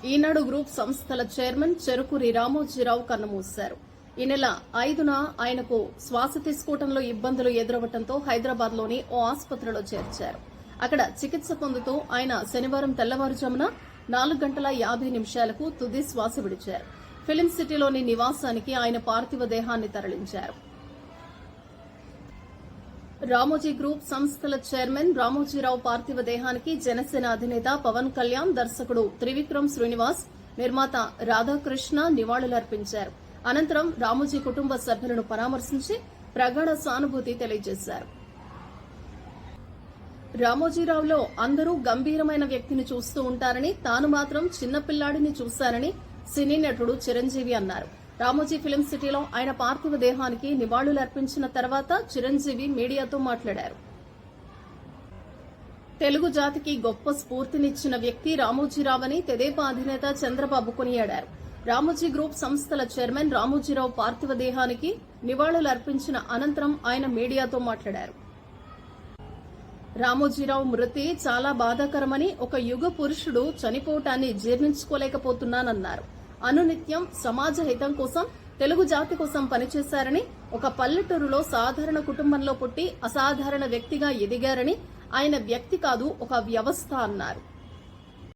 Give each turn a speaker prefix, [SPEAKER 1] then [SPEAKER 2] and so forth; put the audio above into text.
[SPEAKER 1] ఈనాడు group సంస్థల chairman Cherukuri Ramoji Rao కన్నుమూశారు. ఈ నెల 5న ఆయనకు శ్వాస తీసుకోవడంలో ఇబ్బందులు ఎదురవడంతో హైదరాబాద్ లోని ఓ ఆసుపత్రిలో చేర్చారు. అక్కడ చికిత్స పొందుతూ ఆయన శనివారం తెల్లవారుజామున 4 గంటల 50 నిమిషాలకు తుది శ్వాస విడిచారు. ఫిలిం సిటీలోని నివాసానికి ఆయన పార్థివ దేహాన్ని తరలించారు. రామోజీ గ్రూప్ సంస్థల చైర్మన్ రామోజీరావు పార్థివ దేహానికి జనసేన అధినేత పవన్ కళ్యాణ్, దర్శకుడు త్రివిక్రమ్ శ్రీనివాస్, నిర్మాత రాధాకృష్ణ నివాళులర్పించారు. అనంతరం రామోజీ కుటుంబ సభ్యులను పరామర్శించి ప్రగాఢ సానుభూతి తెలియజేశారు. రామోజీరావులో అందరూ గంభీరమైన వ్యక్తిని చూస్తూ ఉంటారని, తాను మాత్రం చిన్నపిల్లాడిని చూశానని సినీ నటుడు చిరంజీవి అన్నారు. రామోజీ ఫిలిం సిటీలో ఆయన పార్థివ దేహానికి నివాళులర్పించిన తర్వాత చిరంజీవి మీడియాతో మాట్లాడారు. తెలుగు జాతికి గొప్ప స్ఫూర్తినిచ్చిన వ్యక్తి రామోజీరావని తెదేపా అధినేత చంద్రబాబు కొనియాడారు. రామోజీ గ్రూప్ సంస్థల చైర్మన్ రామోజీరావు పార్థివ దేహానికి నివాళులర్పించిన అనంతరం ఆయన మీడియాతో మాట్లాడారు. రామోజీరావు మృతి చాలా బాధాకరమని, ఒక యుగ పురుషుడు చనిపోవటాన్ని జీర్ణించుకోలేకపోతున్నానన్నారు. అనునిత్యం సమాజ హితం కోసం, తెలుగు జాతి కోసం పనిచేశారని, ఒక పల్లెటూరులో సాధారణ కుటుంబంలో పుట్టి అసాధారణ వ్యక్తిగా ఎదిగారని, ఆయన వ్యక్తి కాదు ఒక వ్యవస్థ అన్నారు.